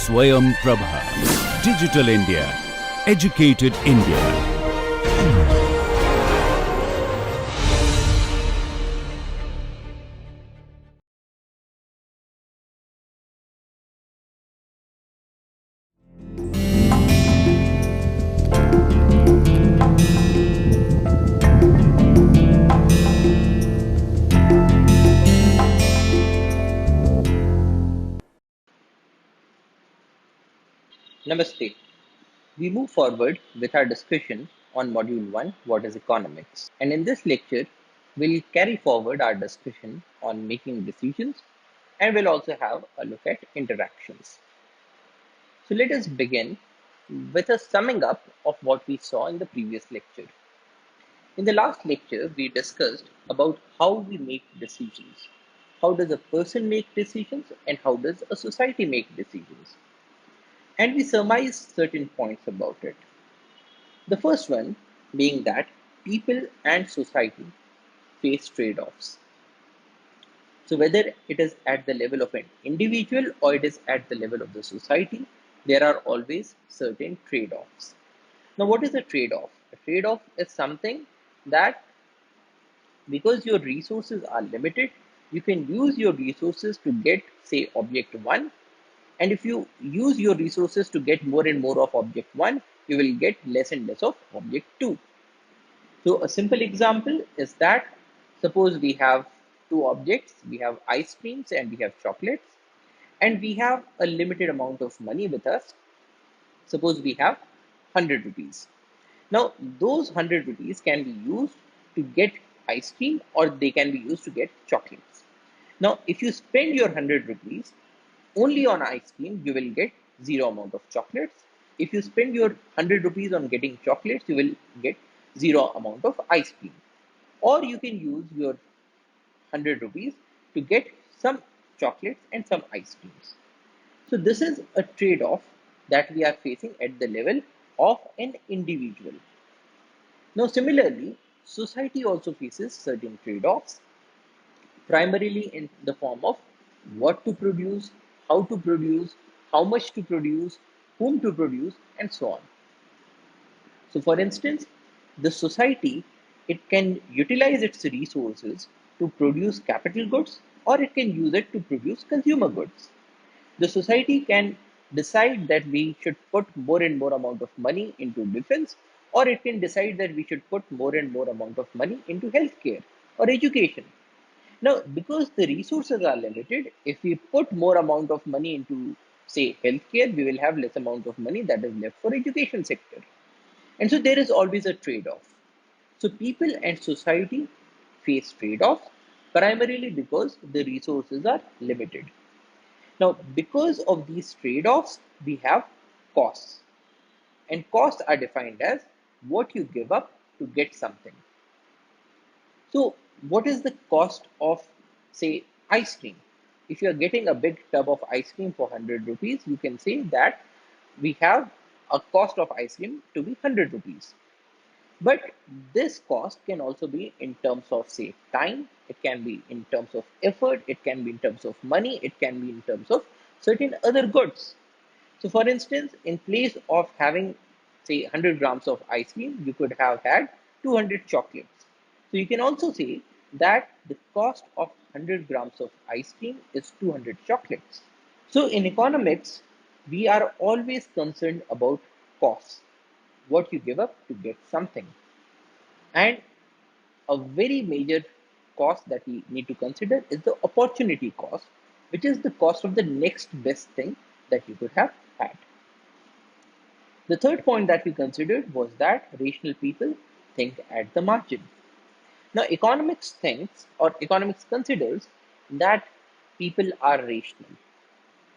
Swayam Prabha. Digital India. Educated India. Namaste. We move forward with our discussion on Module 1, What is Economics? And in this lecture, we'll carry forward our discussion on making decisions and we'll also have a look at interactions. So let us begin with a summing up of what we saw in the previous lecture. In the last lecture, we discussed about how we make decisions. How does a person make decisions and how does a society make decisions? And we surmised certain points about it. The first one being that people and society face trade offs. So, whether it is at the level of an individual or it is at the level of the society, there are always certain trade offs. Now, what is a trade off? A trade off is something that because your resources are limited, you can use your resources to get, say, object 1. And if you use your resources to get more and more of object 1, you will get less and less of object 2. So a simple example is that suppose we have two objects, we have ice creams and we have chocolates, and we have a limited amount of money with us. Suppose we have 100 rupees. Now those 100 rupees can be used to get ice cream or they can be used to get chocolates. Now if you spend your 100 rupees only on ice cream, you will get zero amount of chocolates. If you spend your 100 rupees on getting chocolates, you will get zero amount of ice cream. Or you can use your 100 rupees to get some chocolates and some ice creams. So this is a trade-off that we are facing at the level of an individual. Now similarly, society also faces certain trade-offs, primarily in the form of what to produce, how to produce, how much to produce, whom to produce, and so on. So, for instance, the society it can utilize its resources to produce capital goods or it can use it to produce consumer goods. The society can decide that we should put more and more amount of money into defense or it can decide that we should put more and more amount of money into healthcare or education. Now, because the resources are limited, if we put more amount of money into, say, healthcare, we will have less amount of money that is left for education sector. And so there is always a trade-off. So people and society face trade-offs primarily because the resources are limited. Now, because of these trade-offs, we have costs. And costs are defined as what you give up to get something. So, what is the cost of, say, ice cream? If you are getting a big tub of ice cream for 100 rupees, you can say that we have a cost of ice cream to be 100 rupees. But this cost can also be in terms of, say, time, it can be in terms of effort, it can be in terms of money, it can be in terms of certain other goods. So, for instance, in place of having, say, 100 grams of ice cream, you could have had 200 chocolates. So, you can also say that the cost of 100 grams of ice cream is 200 chocolates. So, in economics, we are always concerned about costs, what you give up to get something. And a very major cost that we need to consider is the opportunity cost, which is the cost of the next best thing that you could have had. The third point that we considered was that rational people think at the margin. Now, economics thinks or economics considers that people are rational.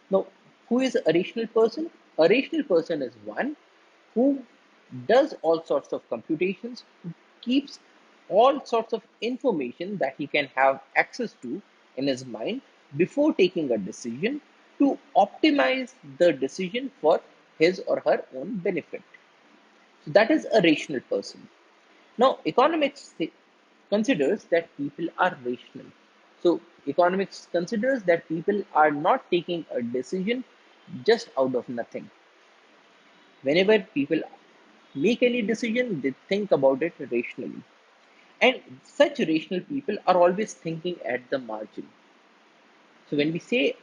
Now, who is a rational person? A rational person is one who does all sorts of computations, who keeps all sorts of information that he can have access to in his mind before taking a decision to optimize the decision for his or her own benefit. So that is a rational person. Now, economics considers that people are rational. So, economics considers that people are not taking a decision just out of nothing. Whenever people make any decision, they think about it rationally. And such rational people are always thinking at the margin. So when we say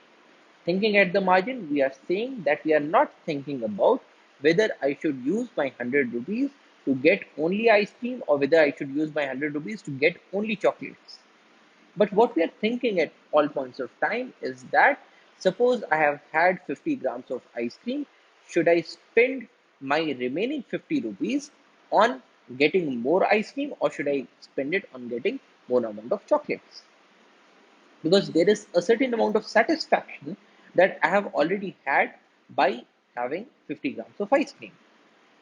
thinking at the margin, we are saying that we are not thinking about whether I should use my 100 rupees to get only ice cream or whether I should use my 100 rupees to get only chocolates. But what we are thinking at all points of time is that suppose I have had 50 grams of ice cream, should I spend my remaining 50 rupees on getting more ice cream or should I spend it on getting more amount of chocolates? Because there is a certain amount of satisfaction that I have already had by having 50 grams of ice cream.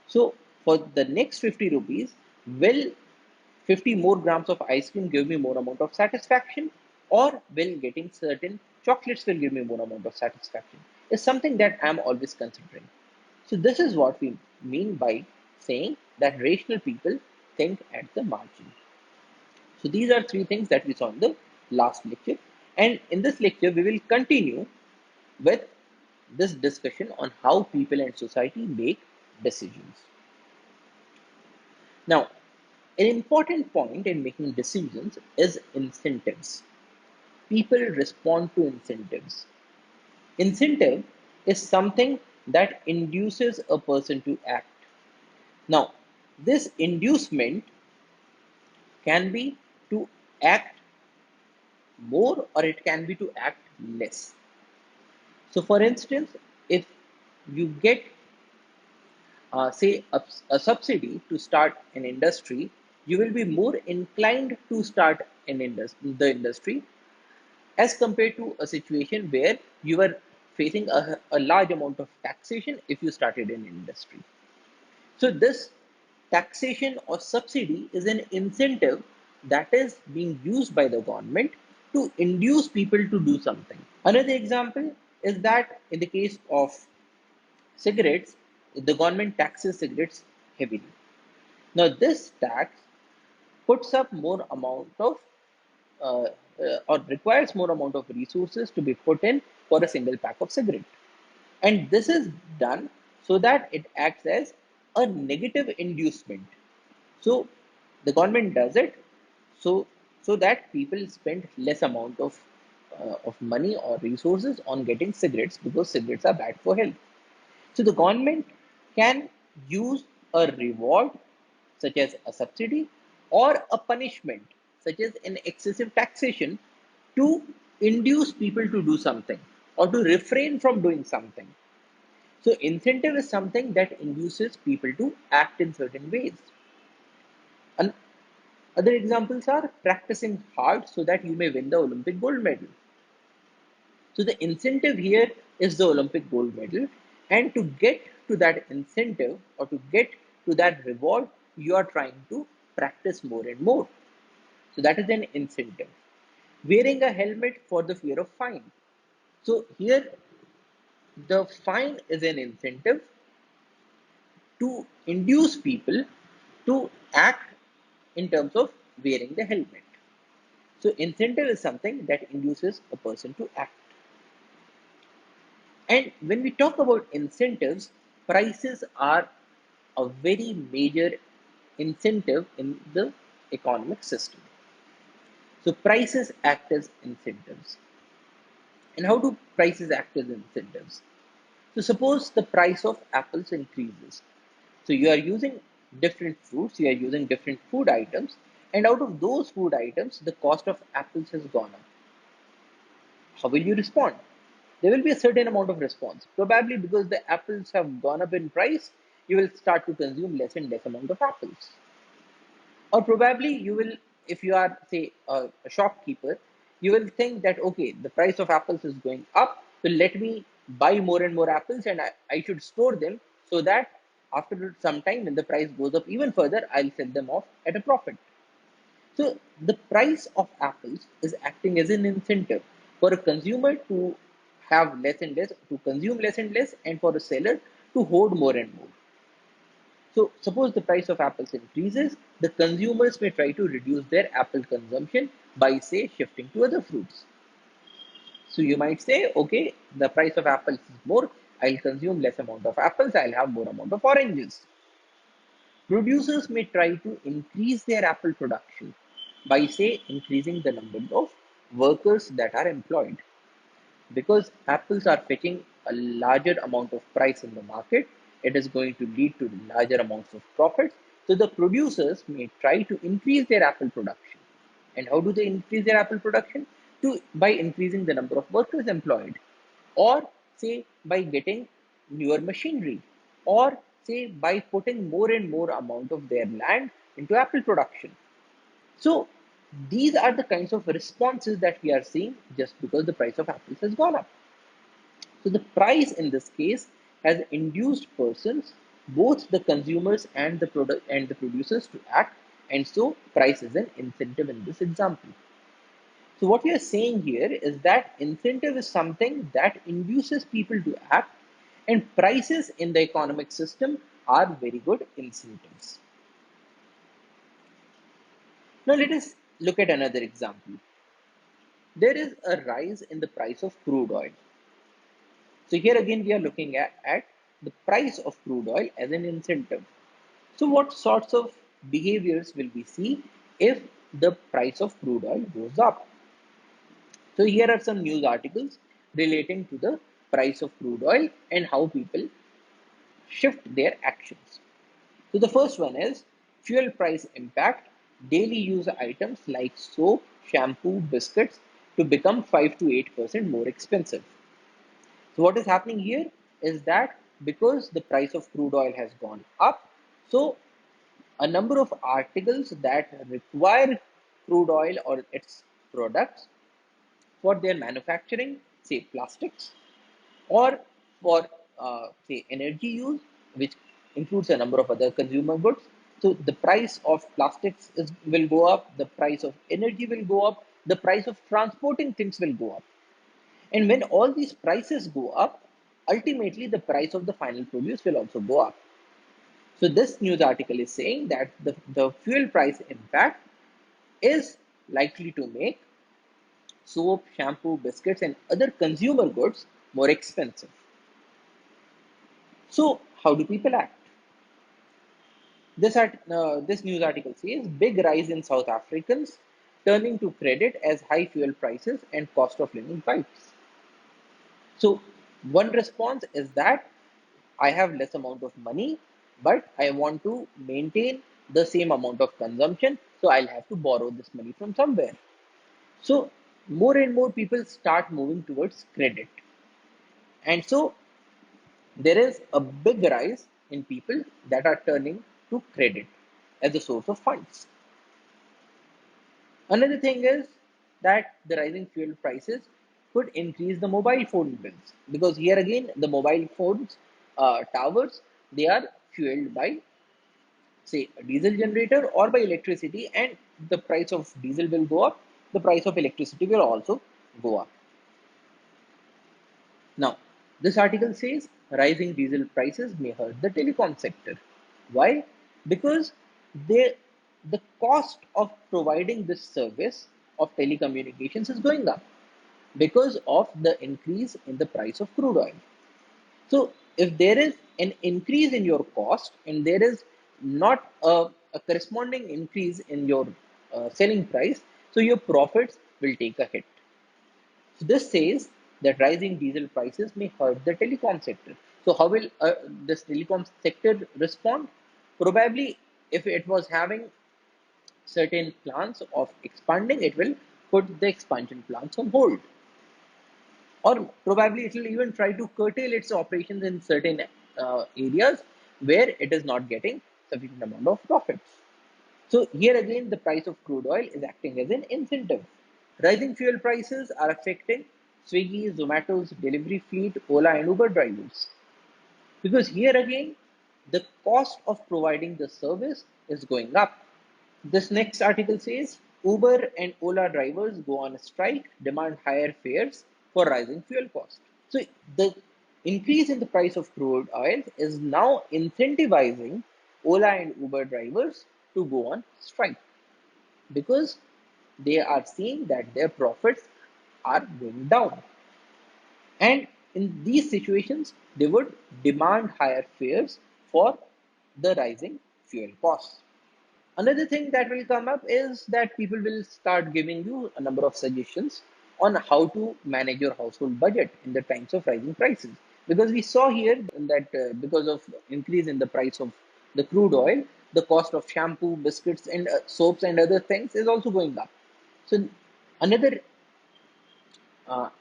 So for the next 50 rupees, will 50 more grams of ice cream give me more amount of satisfaction, or will getting certain chocolates will give me more amount of satisfaction? Is something that I'm always considering. So this is what we mean by saying that rational people think at the margin. So these are three things that we saw in the last lecture. And in this lecture, we will continue with this discussion on how people and society make decisions. Now, an important point in making decisions is incentives. People respond to incentives. Incentive is something that induces a person to act. Now, this inducement can be to act more or it can be to act less. So, for instance, if you get, say, a subsidy to start an industry, you will be more inclined to start the industry as compared to a situation where you were facing a large amount of taxation if you started an industry. So, this taxation or subsidy is an incentive that is being used by the government to induce people to do something. Another example is that in the case of cigarettes, the government taxes cigarettes heavily. Now, this tax puts up more amount of uh, or requires more amount of resources to be put in for a single pack of cigarette, and this is done so that it acts as a negative inducement. So the government does it so that people spend less amount of money or resources on getting cigarettes because cigarettes are bad for health. So the government can use a reward such as a subsidy or a punishment such as an excessive taxation to induce people to do something or to refrain from doing something. So incentive is something that induces people to act in certain ways. And other examples are practicing hard so that you may win the Olympic gold medal. So the incentive here is the Olympic gold medal. And to get to that incentive or to get to that reward, you are trying to practice more and more. So that is an incentive. Wearing a helmet for the fear of fine. So here the fine is an incentive to induce people to act in terms of wearing the helmet. So incentive is something that induces a person to act. And when we talk about incentives, prices are a very major incentive in the economic system. So prices act as incentives. And how do prices act as incentives? So suppose the price of apples increases. So you are using different fruits, you are using different food items, and out of those food items, the cost of apples has gone up. How will you respond? There will be a certain amount of response. Probably because the apples have gone up in price, you will start to consume less and less amount of apples. Or probably you will, if you are, say, a shopkeeper, you will think that, okay, the price of apples is going up, so let me buy more and more apples and I should store them so that after some time when the price goes up even further, I'll sell them off at a profit. So the price of apples is acting as an incentive for a consumer to have less and less, to consume less and less, and for a seller to hoard more and more. So suppose the price of apples increases, the consumers may try to reduce their apple consumption by, say, shifting to other fruits. So you might say, okay, the price of apples is more, I'll consume less amount of apples, I'll have more amount of oranges. Producers may try to increase their apple production by, say, increasing the number of workers that are employed. Because apples are fetching a larger amount of price in the market, it is going to lead to larger amounts of profits. So the producers may try to increase their apple production. And how do they increase their apple production? By increasing the number of workers employed, or say by getting newer machinery, or say by putting more and more amount of their land into apple production. So these are the kinds of responses that we are seeing just because the price of apples has gone up. So the price in this case has induced persons, both the consumers and the product and the producers, to act, and so price is an incentive in this example. So what we are saying here is that incentive is something that induces people to act, and prices in the economic system are very good incentives. Now let us look at another example. There is a rise in the price of crude oil. So here again we are looking at the price of crude oil as an incentive. So what sorts of behaviors will we see if the price of crude oil goes up? So here are some news articles relating to the price of crude oil and how people shift their actions. So the first one is fuel price impact daily use items like soap, shampoo, biscuits to become 5 to 8% more expensive. So what is happening here is that because the price of crude oil has gone up, so a number of articles that require crude oil or its products for their manufacturing, say plastics, or for say energy use, which includes a number of other consumer goods. So the price of plastics will go up, the price of energy will go up, the price of transporting things will go up. And when all these prices go up, ultimately the price of the final produce will also go up. So this news article is saying that the fuel price impact is likely to make soap, shampoo, biscuits, and other consumer goods more expensive. So how do people act? This news article says big rise in South Africans turning to credit as high fuel prices and cost of living bites. So one response is that I have less amount of money, but I want to maintain the same amount of consumption, so I'll have to borrow this money from somewhere. So more and more people start moving towards credit, and so there is a big rise in people that are turning to credit as a source of funds. Another thing is that the rising fuel prices could increase the mobile phone bills, because here again the mobile phones towers, they are fueled by, say, a diesel generator or by electricity, and the price of diesel will go up, the price of electricity will also go up. Now, this article says rising diesel prices may hurt the telecom sector. Why? Because they, the cost of providing this service of telecommunications is going up because of the increase in the price of crude oil. So, if there is an increase in your cost and there is not a corresponding increase in your selling price, so your profits will take a hit. So this says that rising diesel prices may hurt the telecom sector. So how will this telecom sector respond? Probably, if it was having certain plans of expanding, it will put the expansion plans on hold. Or probably it will even try to curtail its operations in certain areas where it is not getting sufficient amount of profits. So here again, the price of crude oil is acting as an incentive. Rising fuel prices are affecting Swiggy, Zomato's delivery fleet, Ola, and Uber drivers. Because here again, the cost of providing the service is going up. This next article says Uber and Ola drivers go on strike, demand higher fares for rising fuel costs. So the increase in the price of crude oil is now incentivizing Ola and Uber drivers to go on strike, because they are seeing that their profits are going down. And In these situations, they would demand higher fares for the rising fuel costs. Another thing that will come up is that people will start giving you a number of suggestions on how to manage your household budget in the times of rising prices. Because we saw here that because of increase in the price of the crude oil, the cost of shampoo, biscuits, and soaps and other things is also going up. So another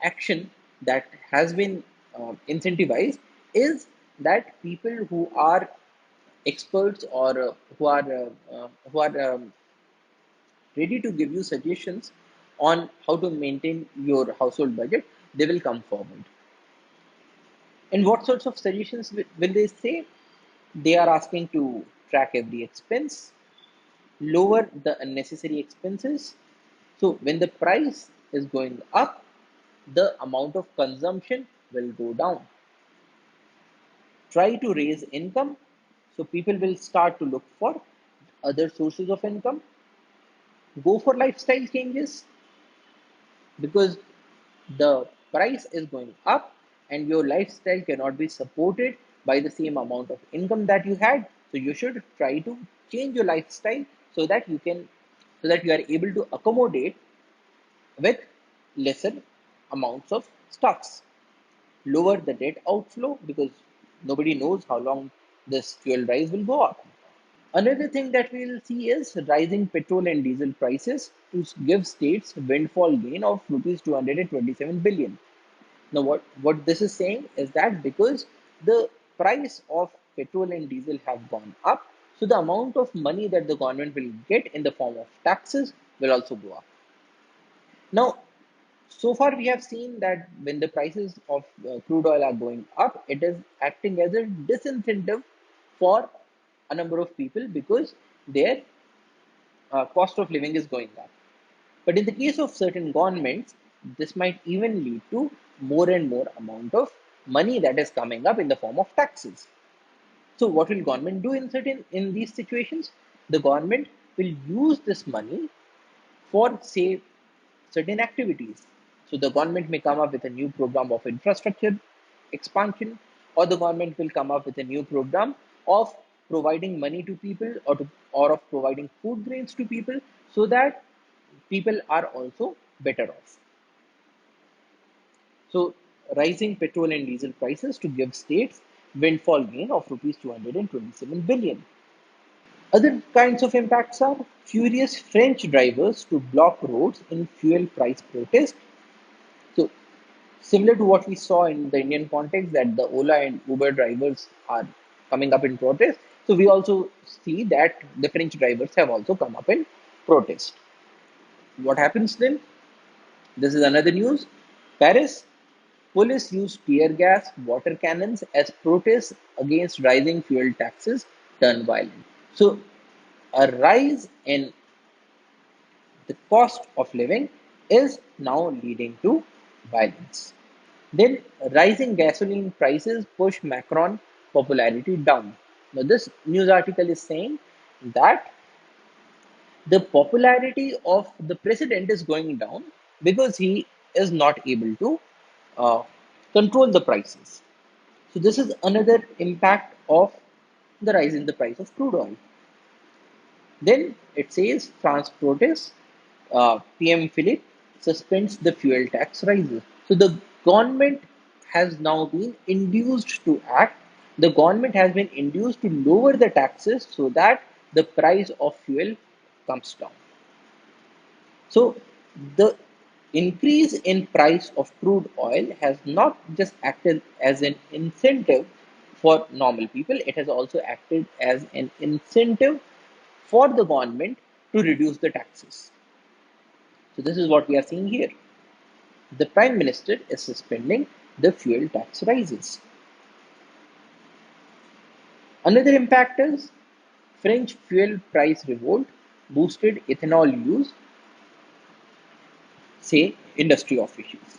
action that has been incentivized is that people who are experts or who are ready to give you suggestions on how to maintain your household budget, they will come forward. And what sorts of suggestions will they say? They are asking to track every expense, lower the unnecessary expenses. So when the price is going up, the amount of consumption will go down. Try to raise income. So people will start to look for other sources of income. Go for lifestyle changes because the price is going up and your lifestyle cannot be supported by the same amount of income that you had. So you should try to change your lifestyle so that you are able to accommodate with lesser amounts of stocks. Lower the debt outflow because nobody knows how long this fuel rise will go up. Another thing that we'll see is rising petrol and diesel prices to give states windfall gain of rupees 227 billion. Now, what this is saying is that because the price of petrol and diesel have gone up, so the amount of money that the government will get in the form of taxes will also go up. Now, so far we have seen that when the prices of crude oil are going up, it is acting as a disincentive for a number of people because their cost of living is going up. But in the case of certain governments, this might even lead to more and more amount of money that is coming up in the form of taxes. So what will government do in these situations? The government will use this money for say certain activities. So the government may come up with a new program of infrastructure expansion, or the government will come up with a new program of providing money to people or of providing food grains to people so that people are also better off. So rising petrol and diesel prices to give states windfall gain of rupees 227 billion. Other kinds of impacts are furious French drivers to block roads in fuel price protest. So similar to what we saw in the Indian context that the Ola and Uber drivers are coming up in protest. So we also see that the French drivers have also come up in protest. What happens then? This is another news. Paris police used tear gas, water cannons as protests against rising fuel taxes turn violent. So a rise in the cost of living is now leading to violence. Then rising gasoline prices push Macron popularity down. Now this news article is saying that the popularity of the president is going down because he is not able to uh, control the prices. So this is another impact of the rise in the price of crude oil. Then it says France protests, PM Philippe suspends the fuel tax rises. So the government has now been induced to act. The government has been induced to lower the taxes so that the price of fuel comes down. So the increase in price of crude oil has not just acted as an incentive for normal people, it has also acted as an incentive for the government to reduce the taxes. So this is what we are seeing here. The Prime Minister is suspending the fuel tax rises. Another impact is French fuel price revolt boosted ethanol use, say industry officials.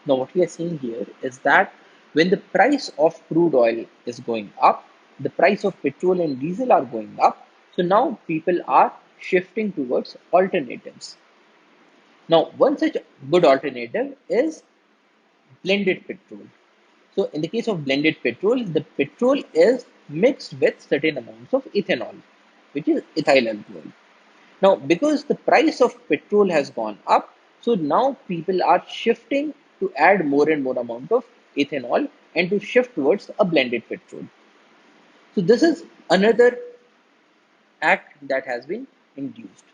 Now, what we are seeing here is that when the price of crude oil is going up, the price of petrol and diesel are going up. So now people are shifting towards alternatives. Now, one such good alternative is blended petrol. So in the case of blended petrol, the petrol is mixed with certain amounts of ethanol, which is ethyl alcohol. Now, because the price of petrol has gone up, so now people are shifting to add more and more amount of ethanol and to shift towards a blended petrol. So this is another act that has been induced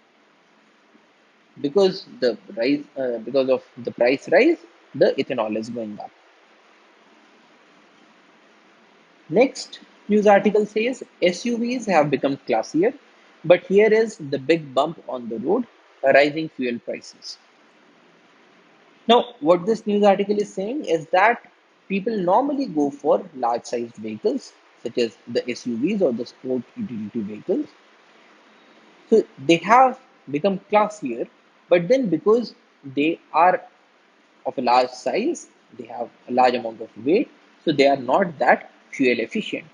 because of the price rise, the ethanol is going up. Next news article says SUVs have become classier, but here is the big bump on the road: rising fuel prices. Now, what this news article is saying is that people normally go for large sized vehicles such as the SUVs or the sport utility vehicles. So they have become classier, but then because they are of a large size, they have a large amount of weight, so they are not that fuel efficient.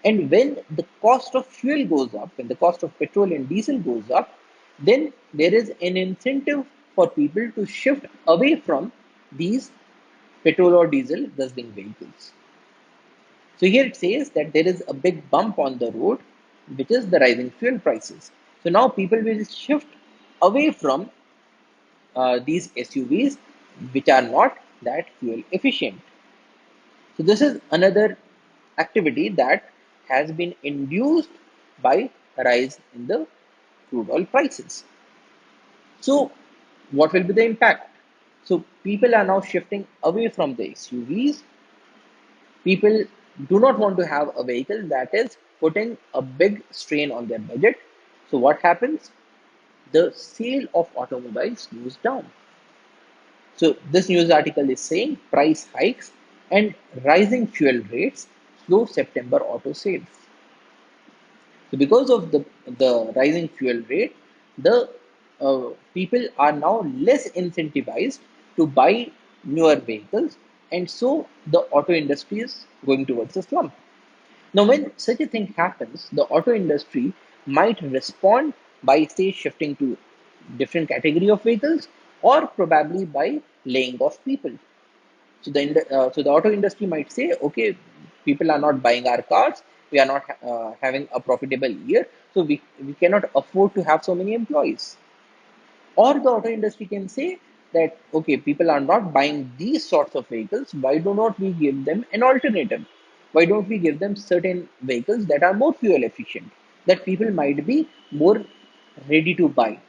And when the cost of fuel goes up, when the cost of petrol and diesel goes up, then there is an incentive for people to shift away from these petrol or diesel guzzling vehicles. So here it says that there is a big bump on the road, which is the rising fuel prices. So now people will shift away from these SUVs, which are not that fuel efficient. So this is another activity that has been induced by a rise in the crude oil prices. So what will be the impact? So people are now shifting away from the SUVs. People do not want to have a vehicle that is putting a big strain on their budget. So what happens? The sale of automobiles goes down. So this news article is saying price hikes and rising fuel rates slow September auto sales. So because of the rising fuel rate, the people are now less incentivized to buy newer vehicles, and so the auto industry is going towards a slump. Now, when such a thing happens, the auto industry might respond by, say, shifting to different category of vehicles, or probably by laying off people. So the auto industry might say, okay, people are not buying our cars, we are not having a profitable year, so we cannot afford to have so many employees. Or the auto industry can say that, okay, people are not buying these sorts of vehicles. Why do not we give them an alternative? Why don't we give them certain vehicles that are more fuel efficient, that people might be more ready to buy?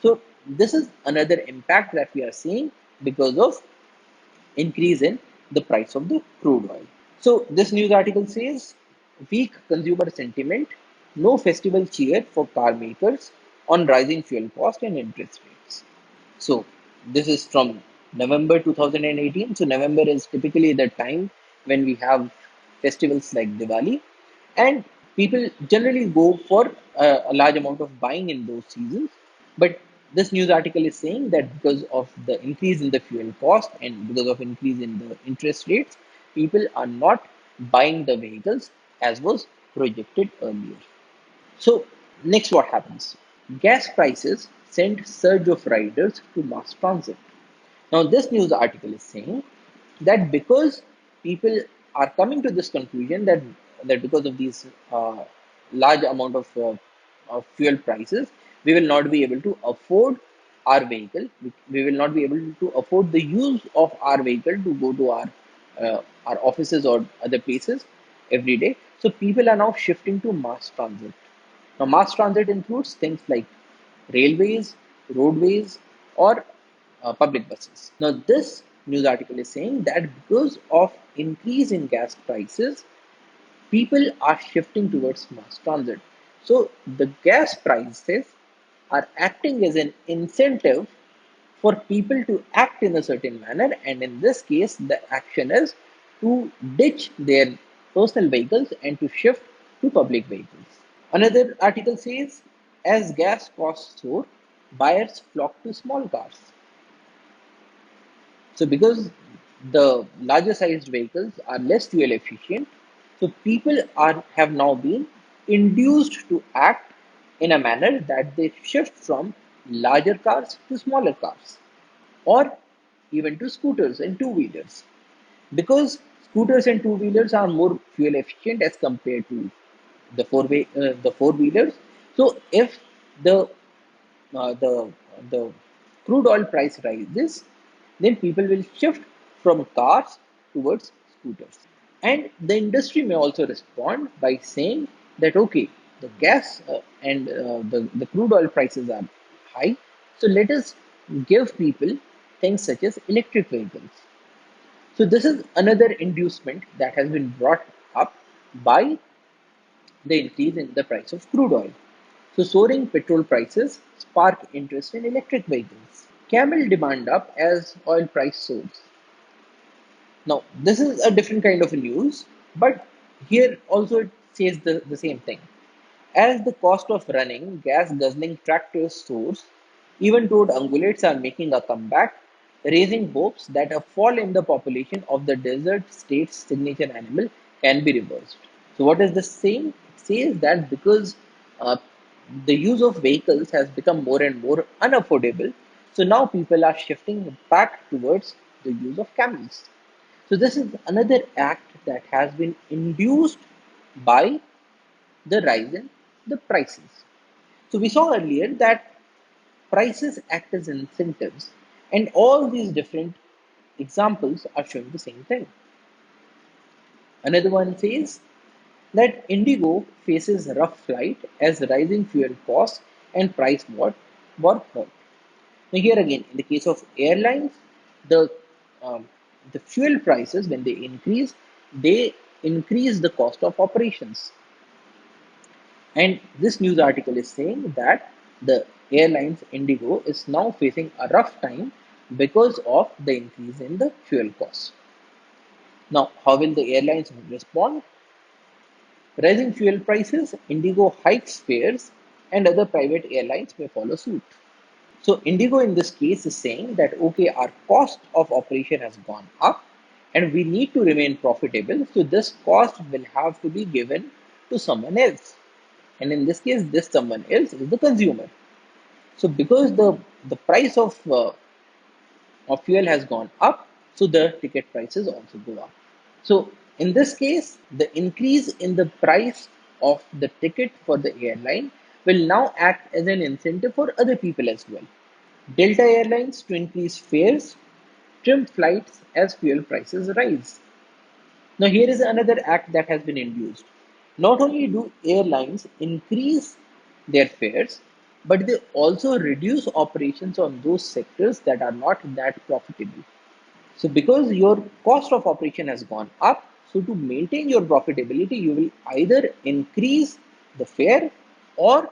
So, this is another impact that we are seeing because of increase in the price of the crude oil. So, this news article says weak consumer sentiment, no festival cheer for car makers on rising fuel cost and interest rates. So this is from November 2018. So November is typically the time when we have festivals like Diwali, and people generally go for a large amount of buying in those seasons. But this news article is saying that because of the increase in the fuel cost and because of increase in the interest rates, people are not buying the vehicles as was projected earlier. So next what happens? Gas prices send surge of riders to mass transit. Now this news article is saying that because people are coming to this conclusion that because of these large amount of fuel prices, we will not be able to afford our vehicle. We will not be able to afford the use of our vehicle to go to our offices or other places every day. So people are now shifting to mass transit. Now, mass transit includes things like railways, roadways, or public buses. Now, this news article is saying that because of increase in gas prices, people are shifting towards mass transit. So, the gas prices are acting as an incentive for people to act in a certain manner, and in this case, the action is to ditch their personal vehicles and to shift to public vehicles. Another article says, as gas costs soar, buyers flock to small cars. So, because the larger sized vehicles are less fuel efficient, so people have now been induced to act in a manner that they shift from larger cars to smaller cars, or even to scooters and two wheelers. Because Scooters and two-wheelers are more fuel efficient as compared to the four-wheelers. So if the the the crude oil price rises, then people will shift from cars towards scooters. And the industry may also respond by saying that okay, the gas and the crude oil prices are high, so let us give people things such as electric vehicles. So this is another inducement that has been brought up by the increase in the price of crude oil. So soaring petrol prices spark interest in electric vehicles. Camel demand up as oil price soars. Now, this is a different kind of news, but here also it says the same thing. As the cost of running gas guzzling tractors soars, even toed ungulates are making a comeback, raising hopes that a fall in the population of the desert state's signature animal can be reversed. So, what is this saying? It says that because uh, the use of vehicles has become more and more unaffordable, so now people are shifting back towards the use of camels. So, this is another act that has been induced by the rise in the prices. So we saw earlier that prices act as incentives, and all these different examples are showing the same thing. Another one says that Indigo faces rough flight as rising fuel costs and price war hurt. Now here again, in the case of airlines, the um, the fuel prices when they increase the cost of operations. And this news article is saying that the airlines Indigo is now facing a rough time because of the increase in the fuel costs. Now, how will the airlines respond? Rising fuel prices, Indigo hikes fares, and other private airlines may follow suit. So, Indigo in this case is saying that okay, our cost of operation has gone up and we need to remain profitable. So, this cost will have to be given to someone else. And in this case, this someone else is the consumer. So because the price of fuel has gone up, so the ticket prices also go up. So in this case, the increase in the price of the ticket for the airline will now act as an incentive for other people as well. Delta Airlines to increase fares, trim flights as fuel prices rise. Now, here is another act that has been induced. Not only do airlines increase their fares, but they also reduce operations on those sectors that are not that profitable. So, because your cost of operation has gone up, so to maintain your profitability, you will either increase the fare or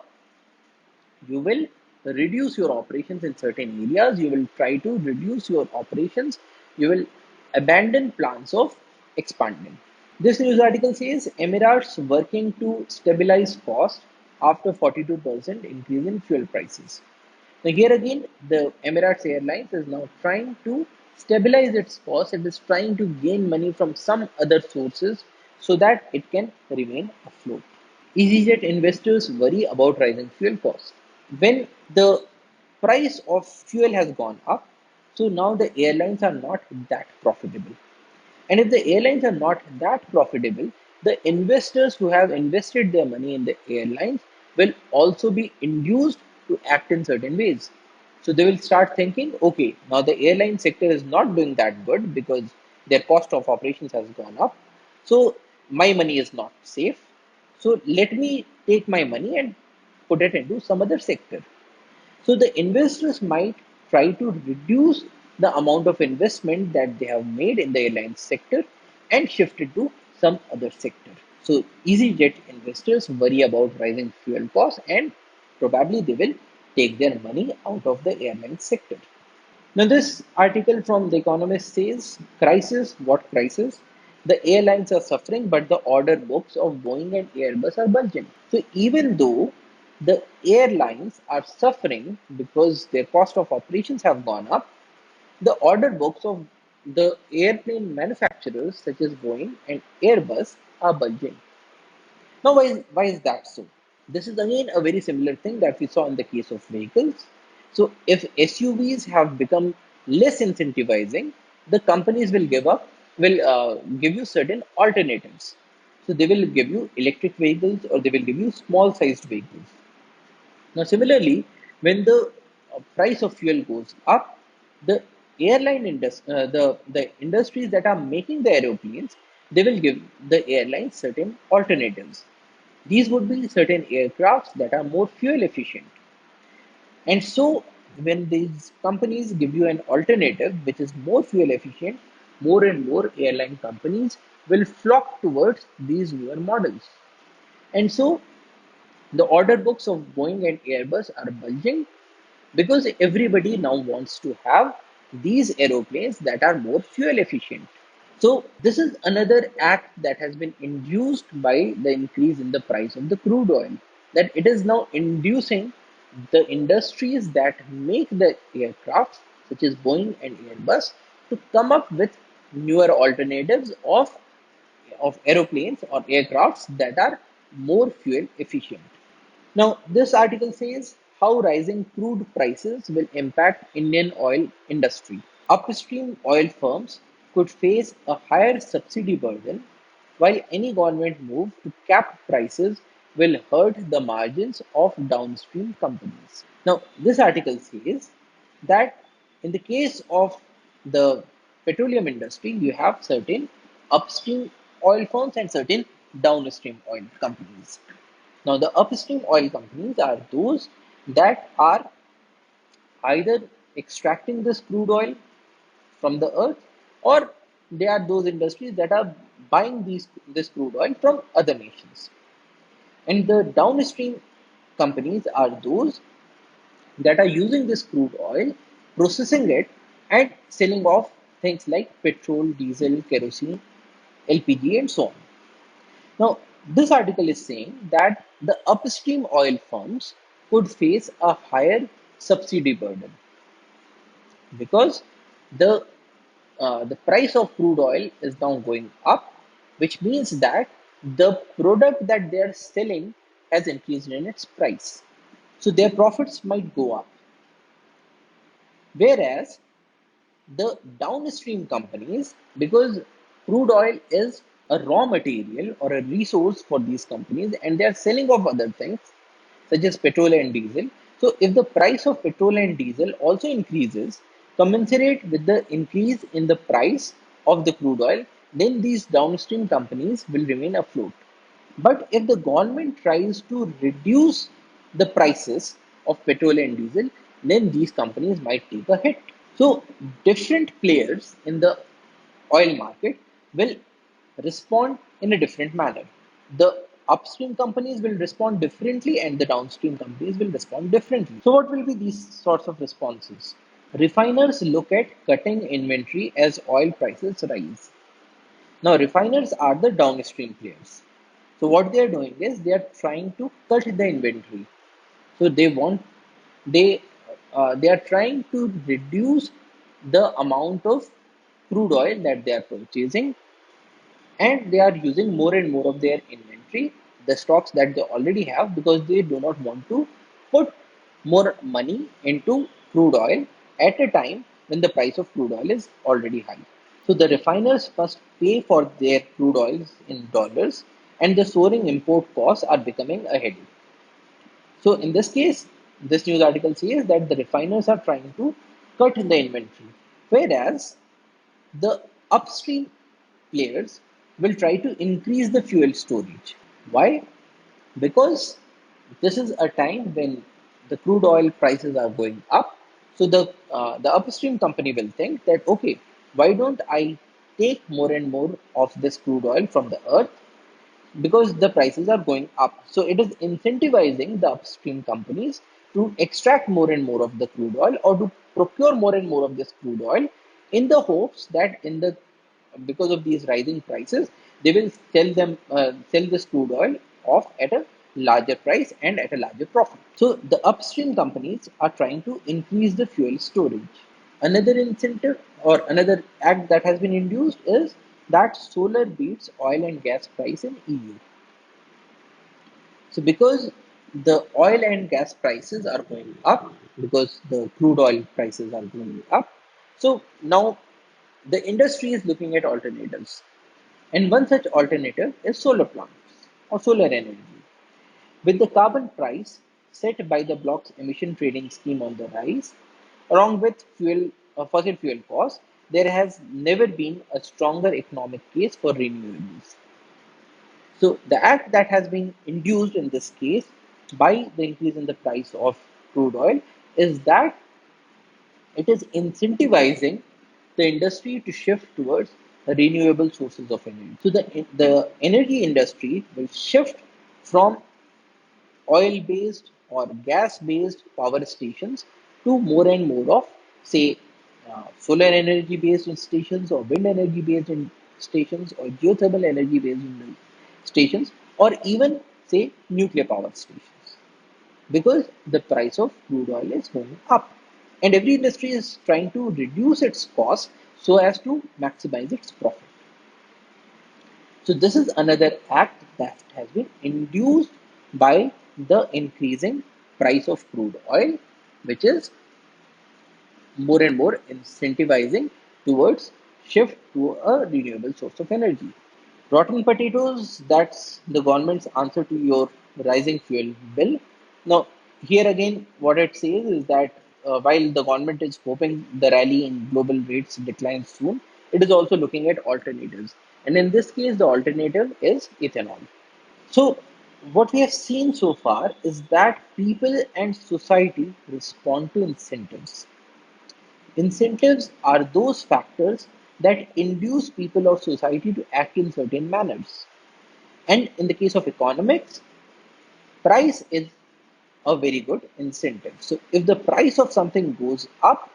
you will reduce your operations in certain areas. You will try to reduce your operations. You will abandon plans of expanding. This news article says Emirates working to stabilize cost after 42% increase in fuel prices. Now here again, the Emirates Airlines is now trying to stabilize its cost. It is trying to gain money from some other sources so that it can remain afloat. EasyJet investors worry about rising fuel costs. When the price of fuel has gone up, so now the airlines are not that profitable. And if the airlines are not that profitable, the investors who have invested their money in the airlines will also be induced to act in certain ways. So they will start thinking, okay, now the airline sector is not doing that good because their cost of operations has gone up. So my money is not safe. So let me take my money and put it into some other sector. So the investors might try to reduce the amount of investment that they have made in the airline sector and shift it to some other sector. So EasyJet investors worry about rising fuel costs and probably they will take their money out of the airline sector. Now, this article from The Economist says, crisis, what crisis? The airlines are suffering, but the order books of Boeing and Airbus are bulging. So, even though the airlines are suffering because their cost of operations have gone up, the order books of the airplane manufacturers, such as Boeing and Airbus, are bulging. Now, why is that so? This is again a very similar thing that we saw in the case of vehicles. So, if SUVs have become less incentivizing, the companies will give up will give you certain alternatives. So they will give you electric vehicles or they will give you small sized vehicles. Now, similarly, when the price of fuel goes up, the the industries that are making the aeroplanes, they will give the airlines certain alternatives. These would be certain aircrafts that are more fuel efficient. And so, when these companies give you an alternative which is more fuel efficient, more and more airline companies will flock towards these newer models. And so, the order books of Boeing and Airbus are bulging because everybody now wants to have these aeroplanes that are more fuel efficient. So, this is another act that has been induced by the increase in the price of the crude oil, that it is now inducing the industries that make the aircraft, such as Boeing and Airbus, to come up with newer alternatives of aeroplanes or aircrafts that are more fuel efficient. Now, this article says how rising crude prices will impact Indian oil industry. Upstream oil firms could face a higher subsidy burden, while any government move to cap prices will hurt the margins of downstream companies. Now, this article says that in the case of the petroleum industry, you have certain upstream oil firms and certain downstream oil companies. Now, the upstream oil companies are those that are either extracting this crude oil from the earth, or they are those industries that are buying this crude oil from other nations. And the downstream companies are those that are using this crude oil, processing it, and selling off things like petrol, diesel, kerosene, LPG, and so on. Now, this article is saying that the upstream oil firms could face a higher subsidy burden because the the price of crude oil is now going up, which means that the product that they are selling has increased in its price. So their profits might go up. Whereas the downstream companies, because crude oil is a raw material or a resource for these companies, and they are selling off other things such as petrol and diesel. So if the price of petrol and diesel also increases commensurate with the increase in the price of the crude oil, then these downstream companies will remain afloat. But if the government tries to reduce the prices of petrol and diesel, then these companies might take a hit. So, different players in the oil market will respond in a different manner. The upstream companies will respond differently, and the downstream companies will respond differently. So, what will be these sorts of responses? Refiners look at cutting inventory as oil prices rise. Now, refiners are the downstream players. So, what they are doing is they are trying to cut the inventory. So, they they are trying to reduce the amount of crude oil that they are purchasing, and they are using more and more of their inventory, the stocks that they already have, because they do not want to put more money into crude oil at a time when the price of crude oil is already high. So the refiners must pay for their crude oils in dollars, and the soaring import costs are becoming a headache. So in this case, this news article says that the refiners are trying to cut the inventory, whereas the upstream players will try to increase the fuel storage. Why? Because this is a time when the crude oil prices are going up. So the upstream company will think that, okay, why don't I take more and more of this crude oil from the earth, because the prices are going up. So it is incentivizing the upstream companies to extract more and more of the crude oil, or to procure more and more of this crude oil, in the hopes that in the because of these rising prices, they will sell this crude oil off at a larger price and at a larger profit. So the upstream companies are trying to increase the fuel storage. Another incentive or another act that has been introduced is that solar beats oil and gas price in EU. So because the oil and gas prices are going up, because the crude oil prices are going up, so now the industry is looking at alternatives. And one such alternative is solar plants or solar energy. With the carbon price set by the block's emission trading scheme on the rise, along with fossil fuel costs, there has never been a stronger economic case for renewables. So the act that has been induced in this case by the increase in the price of crude oil is that it is incentivizing the industry to shift towards renewable sources of energy. So the energy industry will shift from oil-based or gas-based power stations to more and more of, say, solar energy-based stations or wind energy-based stations or geothermal energy-based stations or even, say, nuclear power stations because the price of crude oil is going up. And every industry is trying to reduce its cost so as to maximize its profit. So this is another act that has been induced by the increasing price of crude oil, which is more and more incentivizing towards shift to a renewable source of energy. Rotten potatoes, that's the government's answer to your rising fuel bill. Now, here again, what it says is that while the government is hoping the rally in global rates declines soon, it is also looking at alternatives. And in this case, the alternative is ethanol. So, what we have seen so far is that people and society respond to incentives. Incentives are those factors that induce people or society to act in certain manners. And in the case of economics, price is a very good incentive. So if the price of something goes up,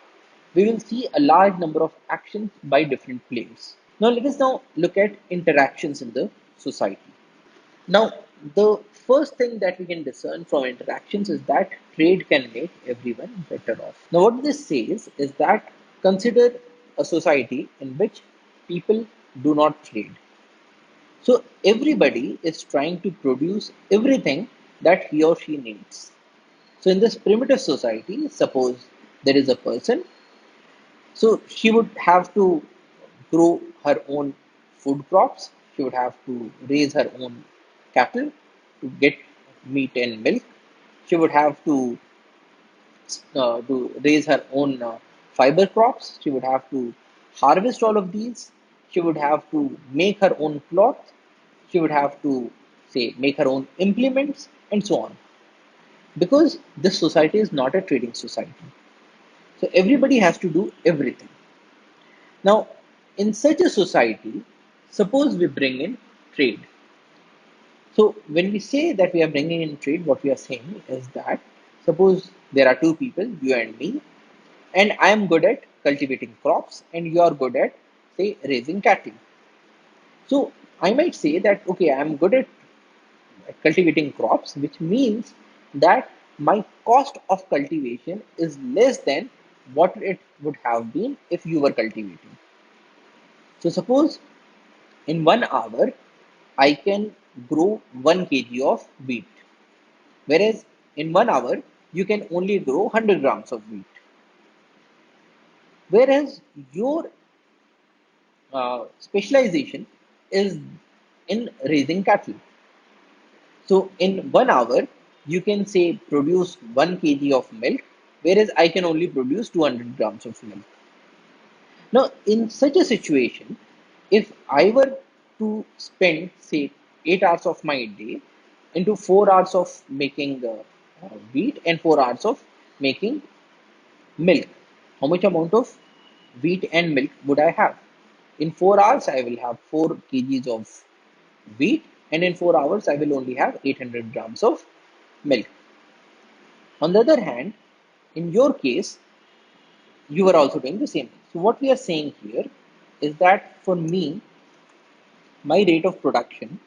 we will see a large number of actions by different players. Now let us now look at interactions in the society. Now the first thing that we can discern from interactions is that trade can make everyone better off. Now what this says is that consider a society in which people do not trade. So everybody is trying to produce everything that he or she needs. So in this primitive society, suppose there is a person, so she would have to grow her own food crops. She would have to raise her own cattle to get meat and milk. She would have to raise her own fiber crops. She would have to harvest all of these. She would have to make her own cloth. She would have to, say, make her own implements and so on. Because this society is not a trading society. So everybody has to do everything. Now, in such a society, suppose we bring in trade. So when we say that we are bringing in trade, what we are saying is that suppose there are two people, you and me, and I am good at cultivating crops and you are good at, say, raising cattle. So I might say that, okay, I am good at cultivating crops, which means that my cost of cultivation is less than what it would have been if you were cultivating. So suppose in 1 hour, I can grow 1 kg of wheat, whereas in 1 hour, you can only grow 100 grams of wheat. Whereas your specialization is in raising cattle. So in 1 hour, you can say produce 1 kg of milk, whereas I can only produce 200 grams of milk. Now, in such a situation, if I were to spend, say, 8 hours of my day into 4 hours of making wheat and 4 hours of making milk, how much amount of wheat and milk would I have? In 4 hours, I will have 4 kgs of wheat, and in 4 hours, I will only have 800 grams of milk. On the other hand, in your case, you are also doing the same thing. So, what we are saying here is that for me, my rate of production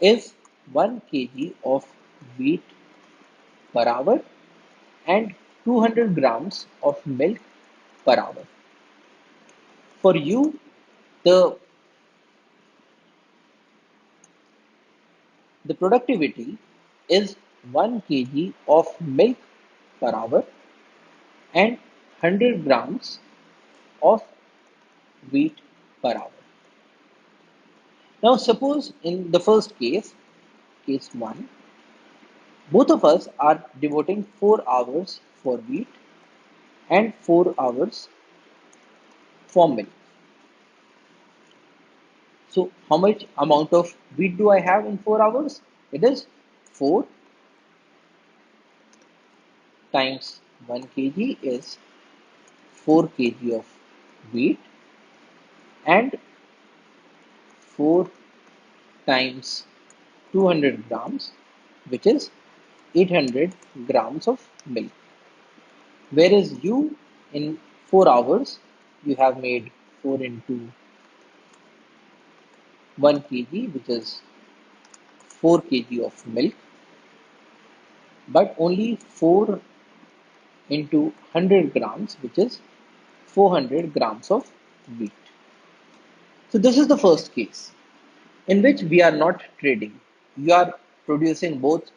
is 1 kg of wheat per hour and 200 grams of milk per hour. For you, the the productivity is 1 kg of milk per hour and 100 grams of wheat per hour. Now, suppose in the first case, case 1, both of us are devoting 4 hours for wheat and 4 hours for milk. So, how much amount of wheat do I have in 4 hours? It is 4 times 1 kg is 4 kg of wheat, and 4 times 200 grams, which is 800 grams of milk. Whereas you, in 4 hours, you have made 4 into 1 kg, which is 4 kg of milk, but only 4 into 100 grams, which is 400 grams of wheat. So, this is the first case in which we are not trading. You are producing both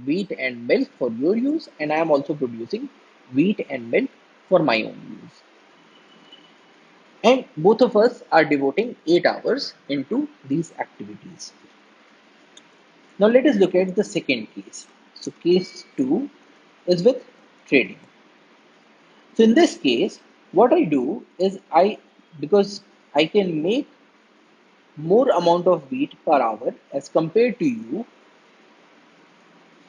wheat and milk for your use, and I am also producing wheat and milk for my own use. And both of us are devoting 8 hours into these activities. Now, let us look at the second case. So, case 2 is with trading. So, in this case, what I do is because I can make more amount of wheat per hour as compared to you.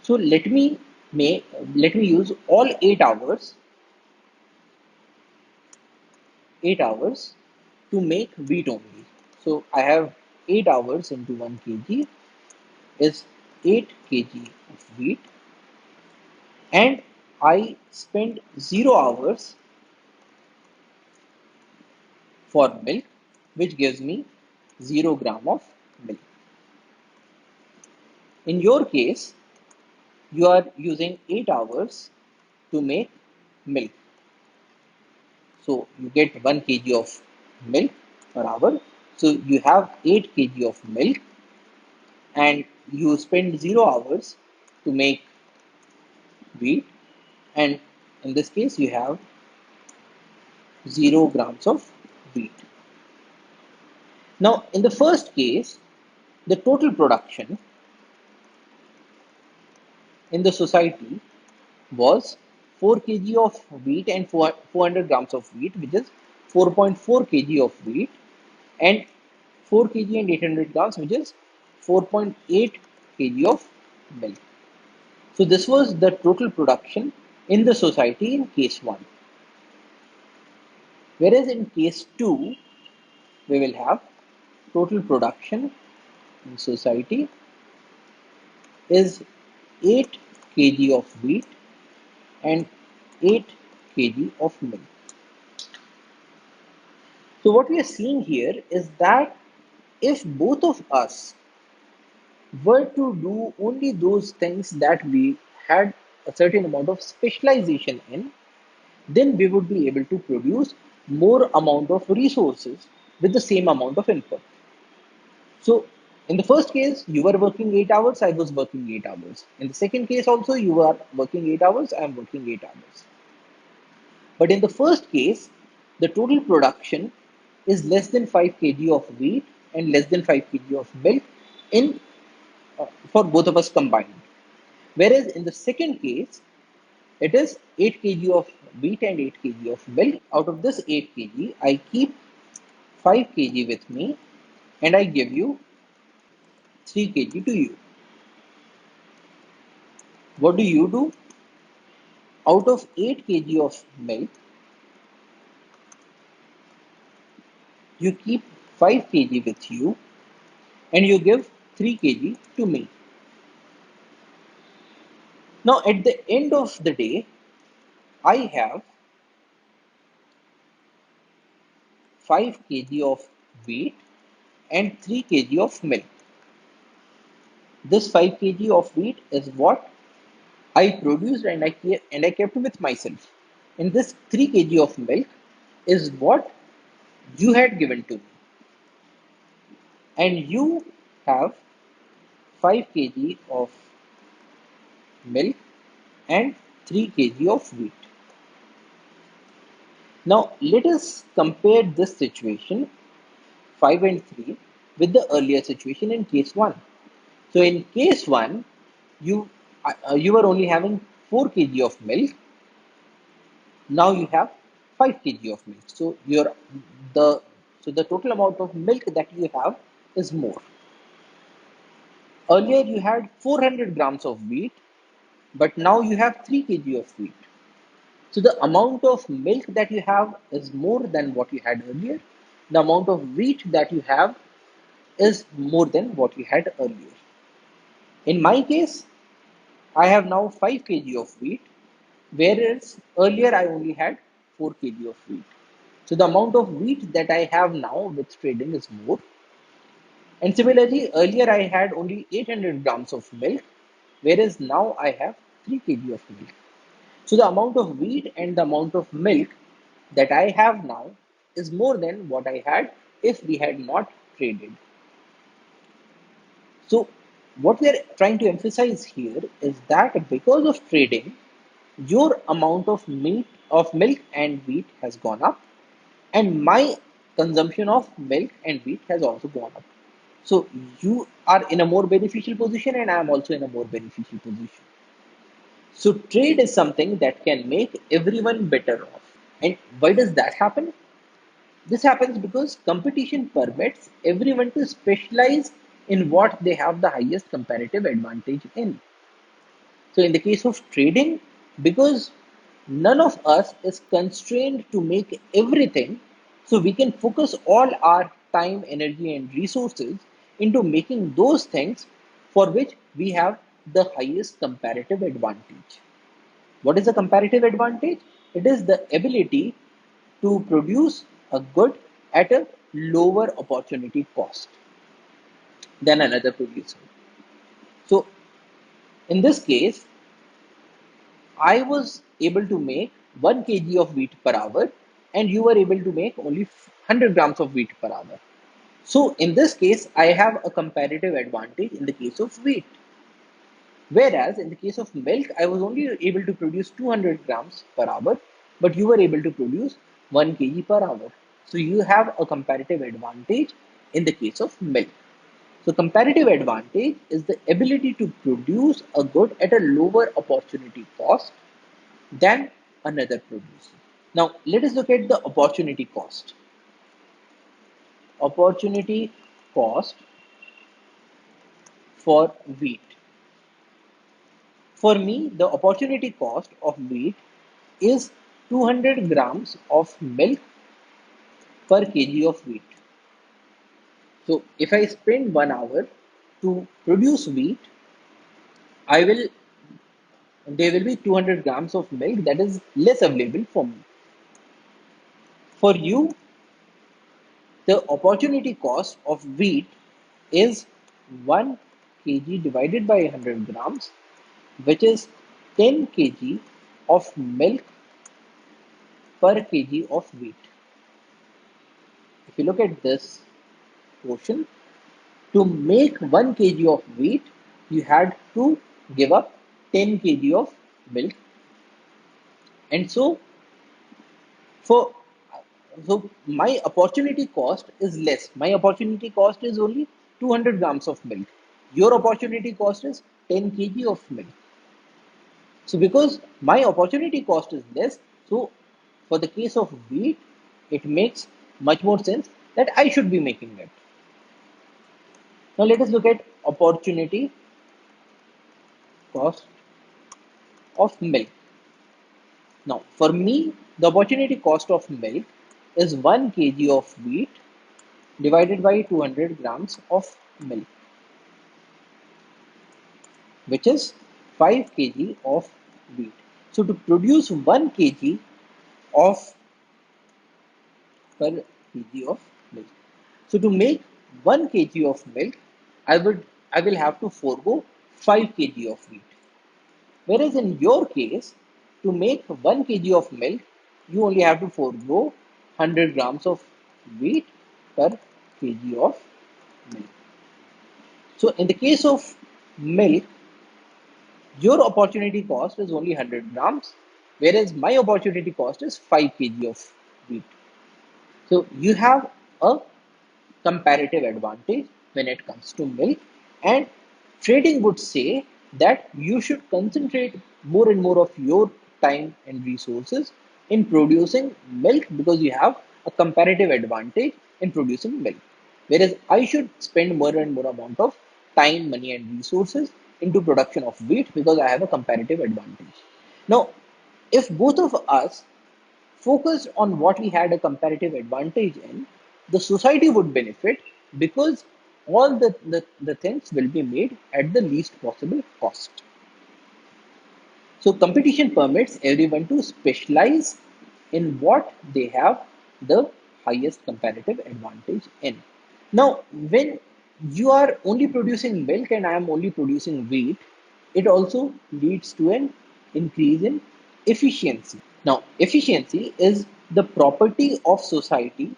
So let me use all 8 hours to make wheat only. So I have 8 hours into 1 kg is 8 kg of wheat, and I spend 0 hours for milk, which gives me 0 gram of milk. In your case, you are using 8 hours to make milk. So you get 1 kg of milk per hour. So you have 8 kg of milk, and you spend 0 hours to make wheat. And in this case, you have 0 grams of wheat. Now, in the first case, the total production in the society was 4 kg of wheat and 400 grams of wheat, which is 4.4 kg of wheat, and 4 kg and 800 grams, which is 4.8 kg of milk. So this was the total production in the society in case 1. Whereas in case 2, we will have total production in society is 8 kg of wheat and 8 kg of milk. So what we are seeing here is that if both of us were to do only those things that we had a certain amount of specialization in, then we would be able to produce more amount of resources with the same amount of input. So in the first case, you were working 8 hours, I was working 8 hours. In the second case also, you are working 8 hours, I am working 8 hours. But in the first case, the total production is less than 5 kg of wheat and less than 5 kg of milk in for both of us combined. Whereas in the second case, it is 8 kg of wheat and 8 kg of milk. Out of this 8 kg, I keep 5 kg with me, and I give you 3 kg to you. What do you do? Out of 8 kg of milk, you keep 5 kg with you, and you give 3 kg to me. Now, at the end of the day, I have 5 kg of wheat and 3 kg of milk. This 5 kg of wheat is what I produced, and I kept with myself. And this 3 kg of milk is what you had given to me. And you have 5 kg of milk and 3 kg of wheat. Now let us compare this situation 5 and 3 with the earlier situation in case 1. So in case 1, you you were only having 4 kg of milk. Now you have 5 kg of milk. So the the total amount of milk that you have is more. Earlier you had 400 grams of wheat, but now you have 3 kg of wheat. So the amount of milk that you have is more than what you had earlier. The amount of wheat that you have is more than what you had earlier. In my case, I have now 5 kg of wheat, whereas earlier I only had 4 kg of wheat. So the amount of wheat that I have now with trading is more. And similarly, earlier I had only 800 grams of milk, whereas now I have 3 kg of milk. So the amount of wheat and the amount of milk that I have now is more than what I had if we had not traded. So what we are trying to emphasize here is that because of trading, your amount of milk and wheat has gone up, and my consumption of milk and wheat has also gone up. So you are in a more beneficial position, and I am also in a more beneficial position. So trade is something that can make everyone better off. And why does that happen? This happens because competition permits everyone to specialize in what they have the highest comparative advantage in. So, in the case of trading, because none of us is constrained to make everything, so we can focus all our time, energy, and resources into making those things for which we have the highest comparative advantage. What is a comparative advantage? It is the ability to produce a good at a lower opportunity cost than another producer. So, in this case, I was able to make 1 kg of wheat per hour, and you were able to make only 100 grams of wheat per hour. So, in this case, I have a comparative advantage in the case of wheat. Whereas in the case of milk, I was only able to produce 200 grams per hour, but you were able to produce 1 kg per hour. So you have a comparative advantage in the case of milk. So comparative advantage is the ability to produce a good at a lower opportunity cost than another producer. Now let us look at the opportunity cost. Opportunity cost for wheat. For me, the opportunity cost of wheat is 200 grams of milk per kg of wheat. So if I spend 1 hour to produce wheat, I will there will be 200 grams of milk that is less available for me. For you, the opportunity cost of wheat is 1 kg divided by 100 grams, which is 10 kg of milk per kg of wheat. If you look at this portion, to make 1 kg of wheat, you had to give up 10 kg of milk. And for so my opportunity cost is less. My opportunity cost is only 200 grams of milk. Your opportunity cost is 10 kg of milk. So because my opportunity cost is less, so for the case of wheat, it makes much more sense that I should be making it. Now let us look at opportunity cost of milk. Now, for me, the opportunity cost of milk is 1 kg of wheat divided by 200 grams of milk, which is 5 kg of wheat. So, to produce 1 kg of per kg of milk. So, to make 1 kg of milk, I will have to forego 5 kg of wheat. Whereas in your case, to make 1 kg of milk, you only have to forego 100 grams of wheat per kg of milk. So in the case of milk, your opportunity cost is only 100 grams, whereas my opportunity cost is 5 kg of wheat. So you have a comparative advantage when it comes to milk, and trading would say that you should concentrate more and more of your time and resources in producing milk because you have a comparative advantage in producing milk, whereas I should spend more and more amount of time, money and resources into production of wheat because I have a comparative advantage. Now if both of us focused on what we had a comparative advantage in, the society would benefit because all the things will be made at the least possible cost. So competition permits everyone to specialize in what they have the highest comparative advantage in. Now, when you are only producing milk and I am only producing wheat, it also leads to an increase in efficiency. Now, efficiency is the property of society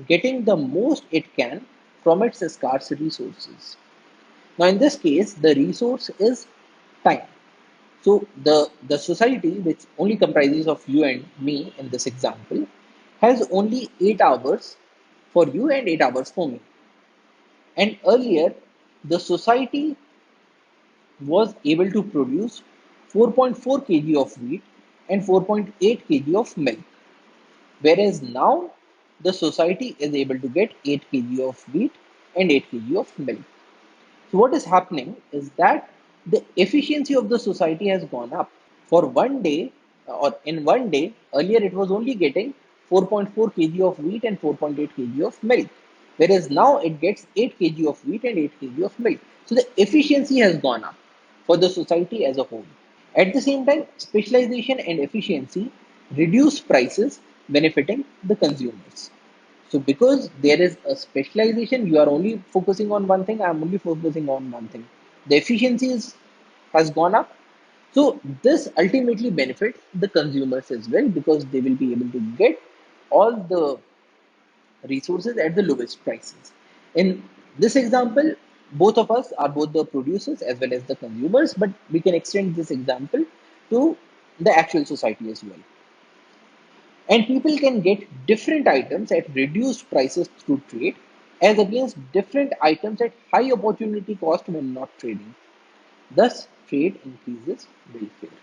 getting the most it can from its scarce resources. Now, in this case, the resource is time. So, the society, which only comprises of you and me in this example, has only 8 hours for you and 8 hours for me. And earlier, the society was able to produce 4.4 kg of wheat and 4.8 kg of milk. Whereas now the society is able to get 8 kg of wheat and 8 kg of milk. So what is happening is that the efficiency of the society has gone up. For one day, or in one day, earlier it was only getting 4.4 kg of wheat and 4.8 kg of milk. Whereas now it gets 8 kg of wheat and 8 kg of milk. So the efficiency has gone up for the society as a whole. At the same time, specialization and efficiency reduce prices, benefiting the consumers. So, because there is a specialization, you are only focusing on one thing, I am only focusing on one thing. The efficiency has gone up. So, this ultimately benefits the consumers as well because they will be able to get all the resources at the lowest prices. In this example, both of us are both the producers as well as the consumers, but we can extend this example to the actual society as well. And people can get different items at reduced prices through trade as against different items at high opportunity cost when not trading. Thus, trade increases welfare.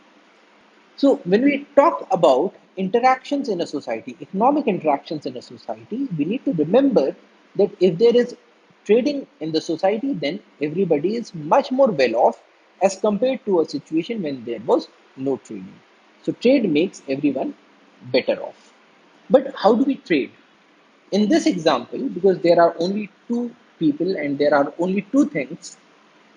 So, when we talk about interactions in a society, economic interactions in a society, we need to remember that if there is trading in the society, then everybody is much more well off as compared to a situation when there was no trading. So, trade makes everyone better off. But how do we trade? In this example, because there are only two people and there are only two things,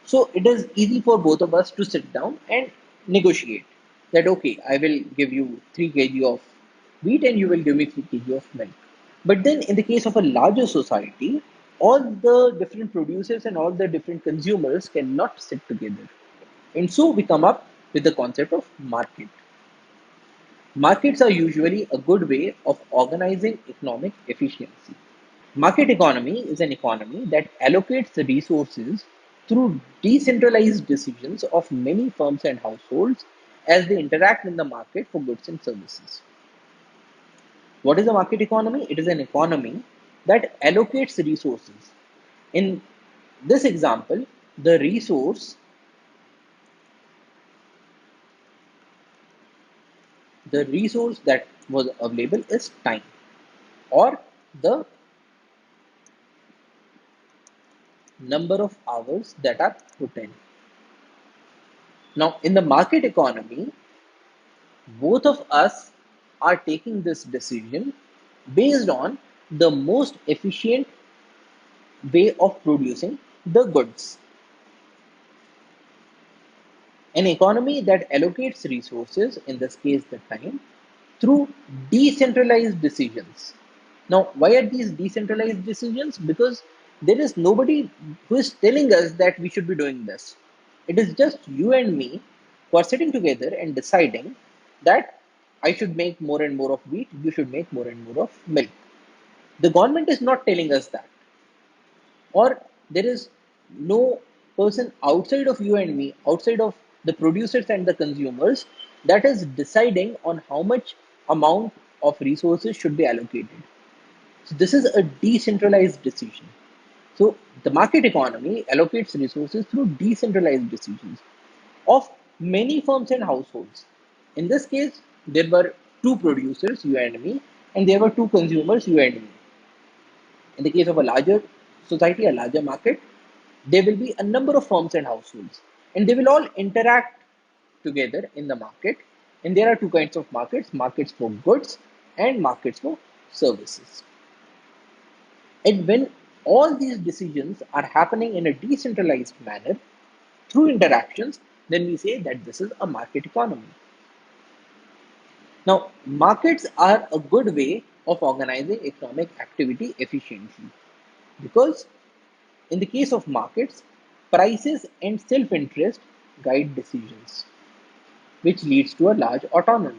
so it is easy for both of us to sit down and negotiate that okay, I will give you 3 kg of wheat and you will give me 3 kg of milk. But then in the case of a larger society, all the different producers and all the different consumers cannot sit together. And so we come up with the concept of market. Markets are usually a good way of organizing economic efficiency. Market economy is an economy that allocates the resources through decentralized decisions of many firms and households as they interact in the market for goods and services. What is a market economy? It is an economy that allocates resources. In this example, the resource that was available is time, or the number of hours that are put in. Now, in the market economy, both of us are taking this decision based on the most efficient way of producing the goods. An economy that allocates resources, in this case the time, through decentralized decisions. Now, why are these decentralized decisions? Because there is nobody who is telling us that we should be doing this. It is just you and me who are sitting together and deciding that I should make more and more of wheat, you should make more and more of milk. The government is not telling us that, or there is no person outside of you and me, outside of the producers and the consumers, that is deciding on how much amount of resources should be allocated. So this is a decentralized decision. So the market economy allocates resources through decentralized decisions of many firms and households. In this case, there were two producers, you and me, and there were two consumers, you and me. In the case of a larger society, a larger market, there will be a number of firms and households, and they will all interact together in the market. And there are two kinds of markets for goods and markets for services. And when all these decisions are happening in a decentralized manner through interactions, then we say that this is a market economy. Now, markets are a good way of organizing economic activity efficiently because, in the case of markets, prices and self interest guide decisions, which leads to a large autonomy.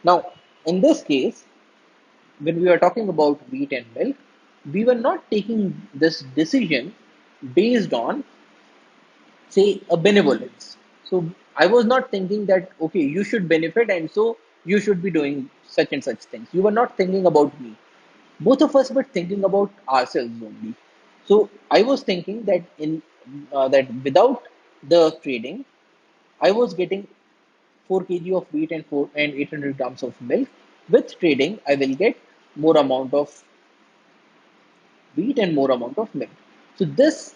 Now, in this case, when we were talking about wheat and milk, we were not taking this decision based on, say, a benevolence. So I was not thinking that, okay, you should benefit and so you should be doing such and such things. You were not thinking about me. Both of us were thinking about ourselves only. So I was thinking that that without the trading, I was getting 4 kg of wheat and 800 grams of milk. With trading, I will get more amount of wheat and more amount of milk. So this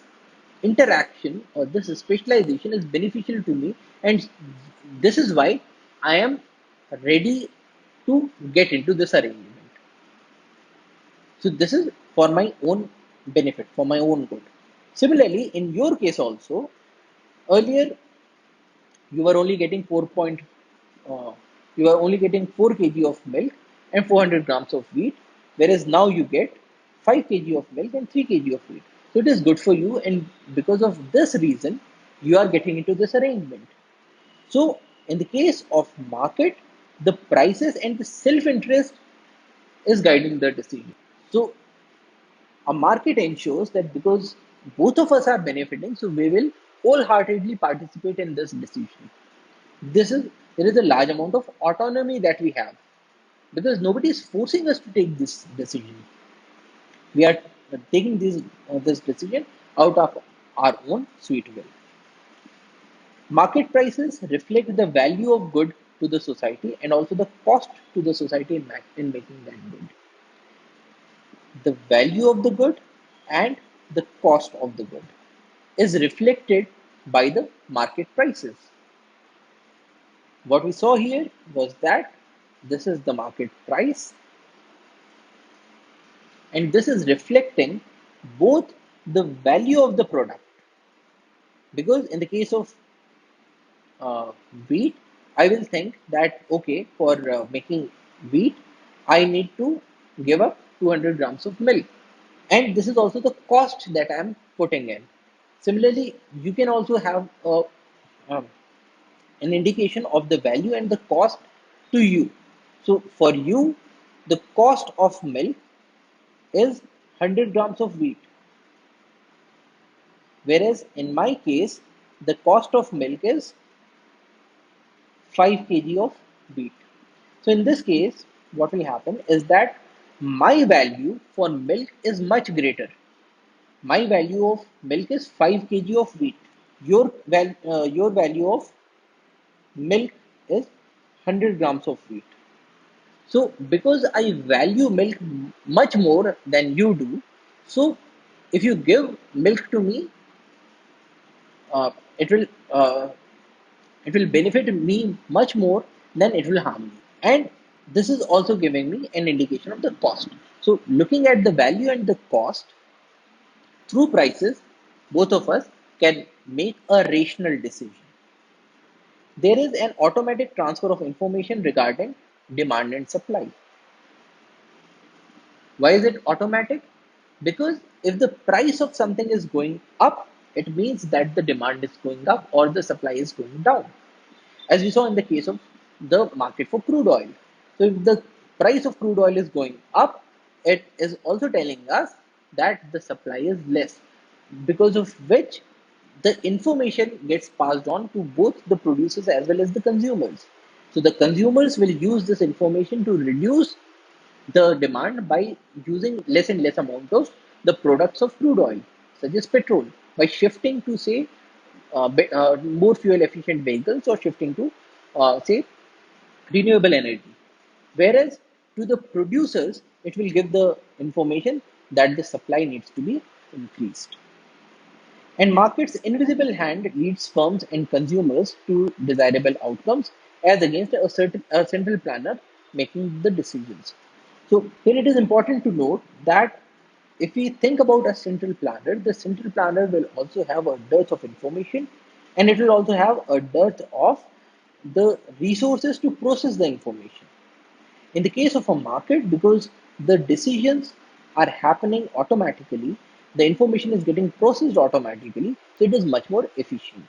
interaction or this specialization is beneficial to me, and this is why I am ready to get into this arrangement. So this is for my own benefit, for my own good. Similarly, in your case also, earlier you were only getting uh, you are only getting 4 kg of milk and 400 grams of wheat, whereas now you get 5 kg of milk and 3 kg of wheat. So it is good for you, and because of this reason, you are getting into this arrangement. So in the case of market, the prices and the self-interest is guiding the decision. So a market ensures that because both of us are benefiting, so we will wholeheartedly participate in this decision. This is There is a large amount of autonomy that we have because nobody is forcing us to take this decision. We are taking this decision out of our own sweet will. Market prices reflect the value of good to the society and also the cost to the society in making that good. The value of the good and the cost of the good is reflected by the market prices. What we saw here was that this is the market price, and this is reflecting both the value of the product, because in the case of uh, wheat, I will think that okay, for making wheat, I need to give up 200 grams of milk, and this is also the cost that I'm putting in. Similarly, you can also have um, an indication of the value and the cost to you. So for you, the cost of milk is 100 grams of wheat, whereas in my case, the cost of milk is 5 kg of wheat. So in this case, what will happen is that my value for milk is much greater. My value of milk is 5 kg of wheat. Your value of milk is 100 grams of wheat. So because I value milk much more than you do, so if you give milk to me, uh, it will uh, it will benefit me much more than it will harm me. And this is also giving me an indication of the cost. So looking at the value and the cost through prices, both of us can make a rational decision. There is an automatic transfer of information regarding demand and supply. Why is it automatic? Because if the price of something is going up, it means that the demand is going up or the supply is going down, as we saw in the case of the market for crude oil. So if the price of crude oil is going up, it is also telling us that the supply is less, because of which the information gets passed on to both the producers as well as the consumers. So the consumers will use this information to reduce the demand by using less and less amount of the products of crude oil, such as petrol, by shifting to say more fuel efficient vehicles, or shifting to say renewable energy. Whereas to the producers, it will give the information that the supply needs to be increased. And market's invisible hand leads firms and consumers to desirable outcomes as against a central planner making the decisions. So here it is important to note that if we think about a central planner, the central planner will also have a dearth of information, and it will also have a dearth of the resources to process the information. In the case of a market, because the decisions are happening automatically, the information is getting processed automatically, so it is much more efficient.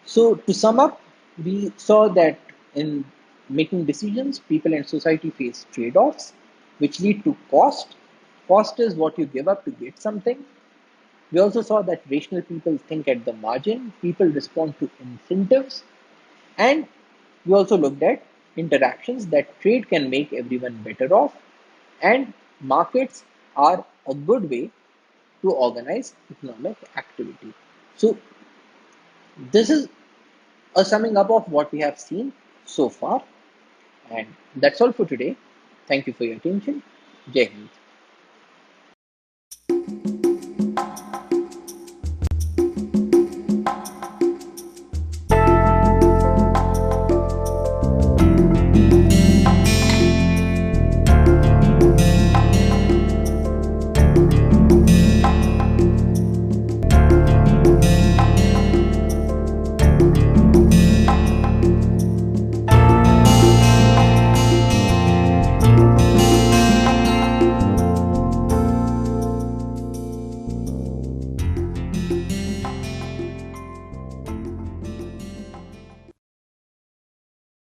So, to sum up, we saw that in making decisions, people and society face trade offs, which lead to cost. Cost is what you give up to get something. We also saw that rational people think at the margin, people respond to incentives, and we also looked at interactions that trade can make everyone better off, and markets are a good way to organize economic activity. So, this is a summing up of what we have seen so far, and that's all for today. Thank you for your attention. Jai Hind.